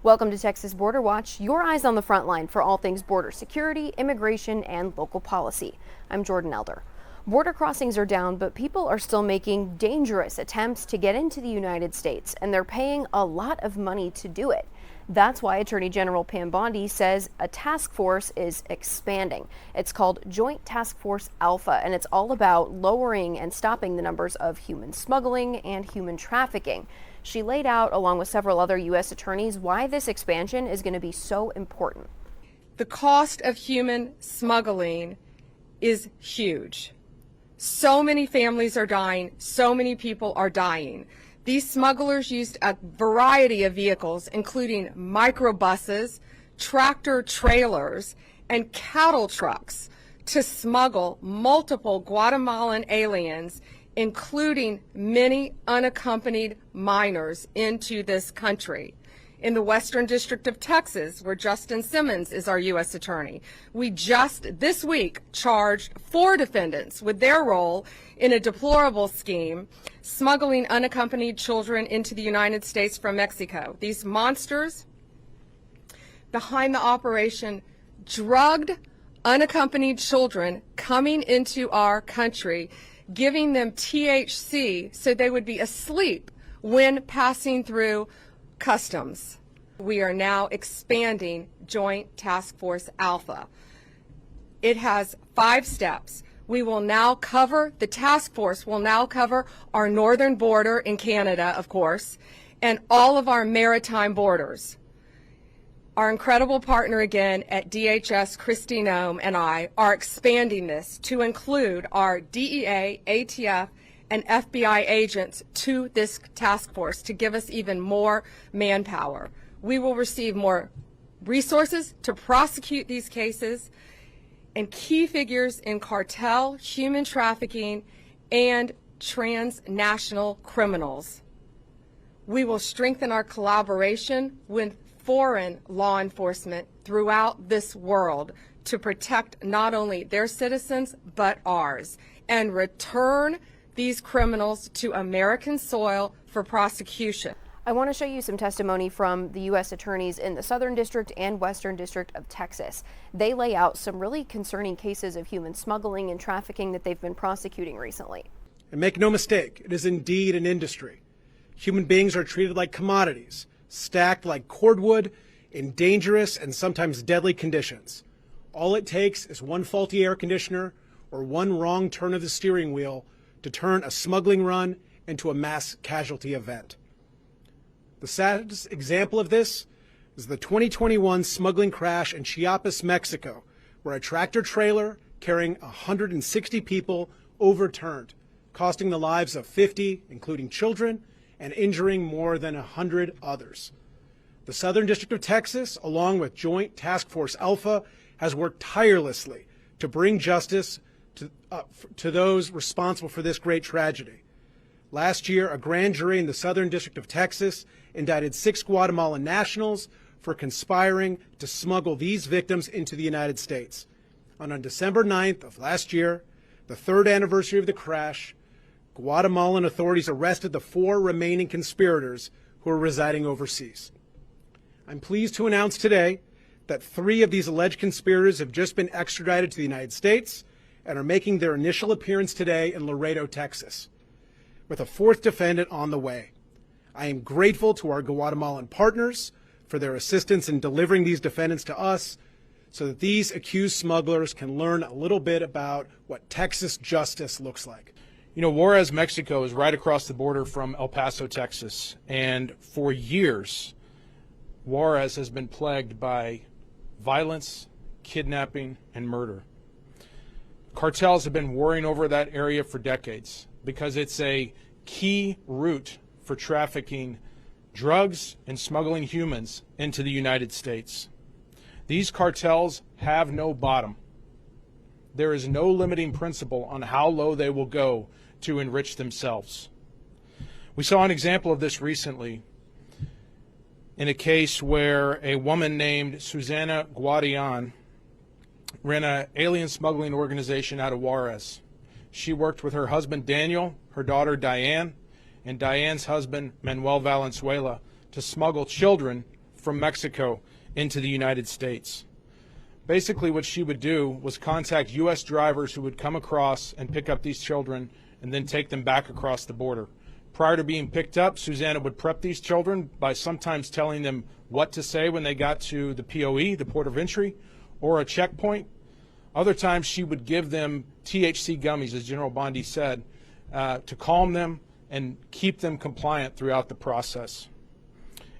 Welcome to Texas Border Watch, your eyes on the front line for all things border security, immigration, and local policy. I'm Jordan Elder. Border crossings are down, but people are still making dangerous attempts to get into the United States, and they're paying a lot of money to do it. That's why Attorney General Pam Bondi says a task force is expanding. It's called Joint Task Force Alpha, and it's all about lowering and stopping the numbers of human smuggling and human trafficking. She laid out, along with several other U.S. attorneys, why this expansion is going to be so important. The cost of human smuggling is huge. So many families are dying, so many people are dying. These smugglers used a variety of vehicles, including microbuses, tractor trailers, and cattle trucks, to smuggle multiple Guatemalan aliens, including many unaccompanied minors, into this country. In the Western District of Texas, where Justin Simmons is our U.S. attorney, we just this week charged 4 defendants with their role in a deplorable scheme smuggling unaccompanied children into the United States from Mexico. These monsters behind the operation drugged unaccompanied children coming into our country, giving them THC so they would be asleep when passing through customs. We are now expanding Joint Task Force Alpha. It has 5 steps. We will now cover, the task force will now cover our northern border in Canada, of course, and all of our maritime borders. Our incredible partner again at DHS, Kristi Noem, and I are expanding this to include our DEA, ATF, and FBI agents to this task force to give us even more manpower. We will receive more resources to prosecute these cases, and key figures in cartel, human trafficking, and transnational criminals. We will strengthen our collaboration with foreign law enforcement throughout this world to protect not only their citizens but ours, and return these criminals to American soil for prosecution. I want to show you some testimony from the U.S. attorneys in the Southern District and Western District of Texas. They lay out some really concerning cases of human smuggling and trafficking that they've been prosecuting recently. And make no mistake, it is indeed an industry. Human beings are treated like commodities, stacked like cordwood in dangerous and sometimes deadly conditions. All it takes is one faulty air conditioner or one wrong turn of the steering wheel to turn a smuggling run into a mass casualty event. The saddest example of this is the 2021 smuggling crash in Chiapas, Mexico, where a tractor trailer carrying 160 people overturned, costing the lives of 50, including children, and injuring more than 100 others. The Southern District of Texas, along with Joint Task Force Alpha, has worked tirelessly to bring justice to those responsible for this great tragedy. Last year, a grand jury in the Southern District of Texas indicted 6 Guatemalan nationals for conspiring to smuggle these victims into the United States. And on December 9th of last year, the 3rd anniversary of the crash, Guatemalan authorities arrested the 4 remaining conspirators who were residing overseas. I'm pleased to announce today that 3 of these alleged conspirators have just been extradited to the United States and are making their initial appearance today in Laredo, Texas, with a 4th defendant on the way. I am grateful to our Guatemalan partners for their assistance in delivering these defendants to us so that these accused smugglers can learn a little bit about what Texas justice looks like. You know, Juarez, Mexico is right across the border from El Paso, Texas, and for years, Juarez has been plagued by violence, kidnapping, and murder. Cartels have been warring over that area for decades because it's a key route for trafficking drugs and smuggling humans into the United States. These cartels have no bottom. There is no limiting principle on how low they will go to enrich themselves. We saw an example of this recently in a case where a woman named Susana Guardian ran an alien smuggling organization out of Juarez. She worked with her husband Daniel, her daughter Diane, and Diane's husband Manuel Valenzuela to smuggle children from Mexico into the United States. Basically, what she would do was contact U.S. drivers who would come across and pick up these children and then take them back across the border. Prior to being picked up, Susanna would prep these children by sometimes telling them what to say when they got to the POE, the port of entry, or a checkpoint. Other times she would give them THC gummies, as General Bondi said, to calm them and keep them compliant throughout the process.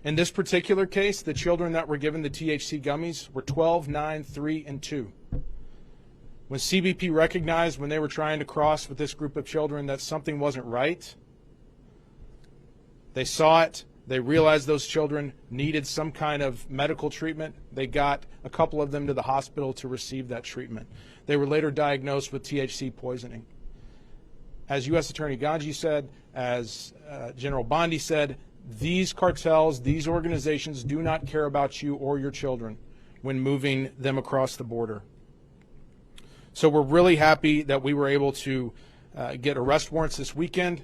In this particular case, the children that were given the THC gummies were 12, 9, 3, and 2. When CBP recognized when they were trying to cross with this group of children that something wasn't right, they saw it, they realized those children needed some kind of medical treatment. They got a couple of them to the hospital to receive that treatment. They were later diagnosed with THC poisoning. As U.S. Attorney Ganji said, as General Bondi said, these cartels, these organizations do not care about you or your children when moving them across the border. So we're really happy that we were able to get arrest warrants this weekend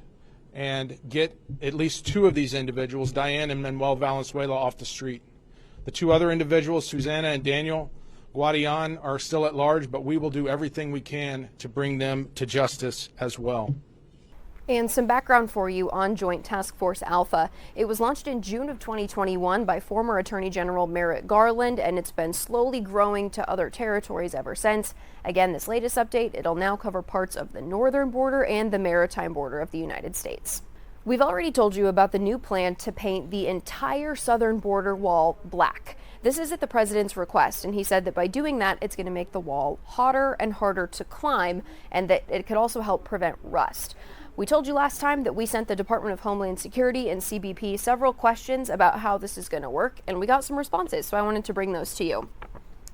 and get at least 2 of these individuals, Diane and Manuel Valenzuela, off the street. The 2 other individuals, Susanna and Daniel Guadian, are still at large, but we will do everything we can to bring them to justice as well. And some background for you on Joint Task Force Alpha. It was launched in June of 2021 by former Attorney General Merrick Garland, and it's been slowly growing to other territories ever since. Again, this latest update, it'll now cover parts of the northern border and the maritime border of the United States. We've already told you about the new plan to paint the entire southern border wall black. This is at the president's request, and he said that by doing that, it's going to make the wall hotter and harder to climb, and that it could also help prevent rust. We told you last time that we sent the Department of Homeland Security and CBP several questions about how this is going to work, and we got some responses, so I wanted to bring those to you.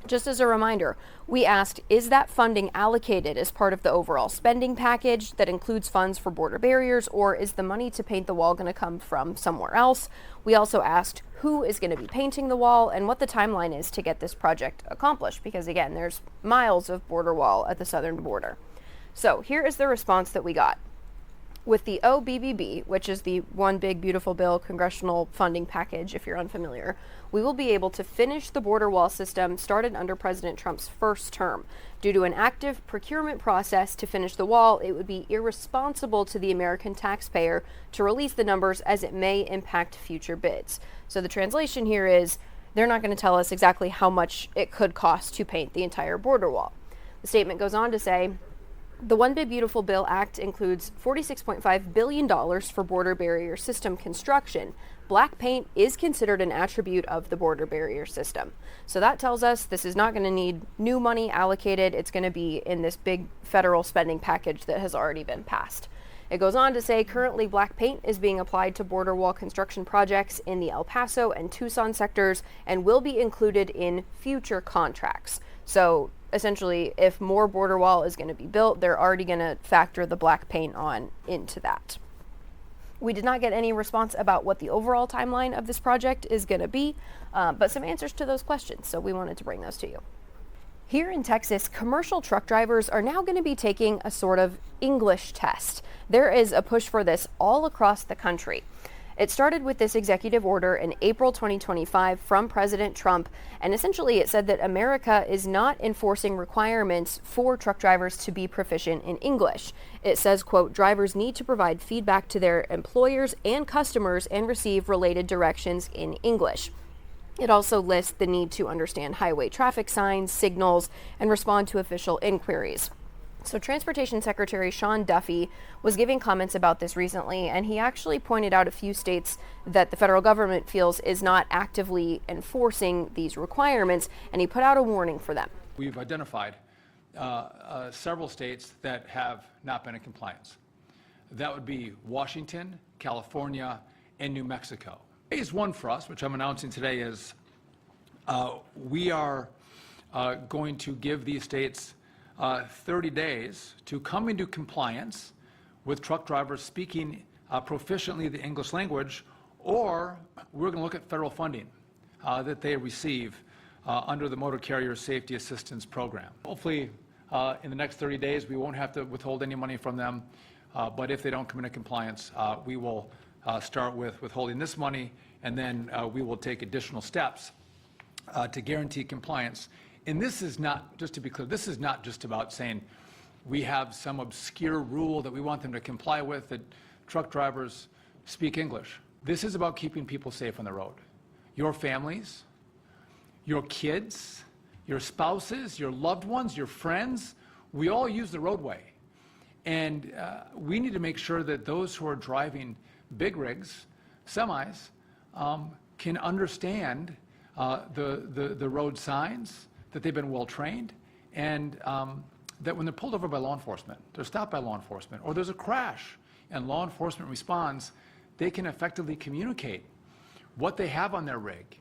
Just as a reminder, we asked, is that funding allocated as part of the overall spending package that includes funds for border barriers, or is the money to paint the wall going to come from somewhere else? We also asked who is going to be painting the wall and what the timeline is to get this project accomplished, because again, there's miles of border wall at the southern border. So here is the response that we got. With the OBBB, which is the One Big Beautiful Bill Congressional Funding Package, if you're unfamiliar, we will be able to finish the border wall system started under President Trump's first term. Due to an active procurement process to finish the wall, it would be irresponsible to the American taxpayer to release the numbers, as it may impact future bids. So the translation here is, they're not going to tell us exactly how much it could cost to paint the entire border wall. The statement goes on to say, the One Big Beautiful Bill Act includes $46.5 billion for border barrier system construction. Black paint is considered an attribute of the border barrier system. So that tells us this is not going to need new money allocated. It's going to be in this big federal spending package that has already been passed. It goes on to say currently black paint is being applied to border wall construction projects in the El Paso and Tucson sectors and will be included in future contracts. So essentially, if more border wall is going to be built, they're already going to factor the black paint on into that. We did not get any response about what the overall timeline of this project is going to be, but some answers to those questions, so we wanted to bring those to you. Here in Texas, commercial truck drivers are now going to be taking a sort of English test. There is a push for this all across the country. It started with this executive order in April 2025 from President Trump, and essentially it said that America is not enforcing requirements for truck drivers to be proficient in English. It says, quote, drivers need to provide feedback to their employers and customers and receive related directions in English. It also lists the need to understand highway traffic signs, signals, and respond to official inquiries. So Transportation Secretary Sean Duffy was giving comments about this recently, and he actually pointed out a few states that the federal government feels is not actively enforcing these requirements, and he put out a warning for them. We've identified several states that have not been in compliance. That would be Washington, California, and New Mexico. Phase one for us, which I'm announcing today, is we are going to give these states 30 days to come into compliance with truck drivers speaking proficiently the English language, or we're going to look at federal funding that they receive under the Motor Carrier Safety Assistance Program. Hopefully, in the next 30 days, we won't have to withhold any money from them, but if they don't come into compliance, we will start with withholding this money and then we will take additional steps to guarantee compliance. And this is not, just to be clear, this is not just about saying we have some obscure rule that we want them to comply with, that truck drivers speak English. This is about keeping people safe on the road. Your families, your kids, your spouses, your loved ones, your friends, we all use the roadway. And we need to make sure that those who are driving big rigs, semis, can understand the road signs, that they've been well trained, and that when they're pulled over by law enforcement, they're stopped by law enforcement, or there's a crash and law enforcement responds, they can effectively communicate what they have on their rig.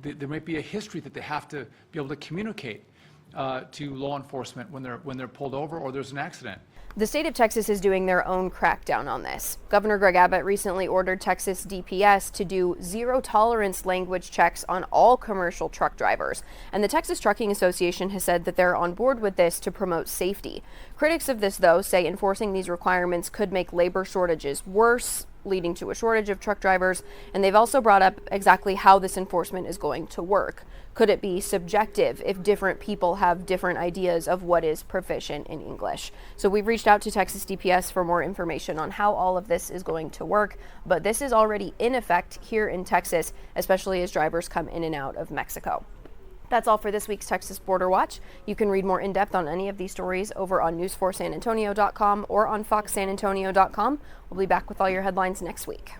There might be a history that they have to be able to communicate to law enforcement when they're pulled over or there's an accident. The state of Texas is doing their own crackdown on this. Governor Greg Abbott recently ordered Texas DPS to do zero-tolerance language checks on all commercial truck drivers. And the Texas Trucking Association has said that they're on board with this to promote safety. Critics of this, though, say enforcing these requirements could make labor shortages worse, leading to a shortage of truck drivers. And they've also brought up exactly how this enforcement is going to work. Could it be subjective if different people have different ideas of what is proficient in English? So we've reached out to Texas DPS for more information on how all of this is going to work. But this is already in effect here in Texas, especially as drivers come in and out of Mexico. That's all for this week's Texas Border Watch. You can read more in depth on any of these stories over on news4sanantonio.com or on foxsanantonio.com. We'll be back with all your headlines next week.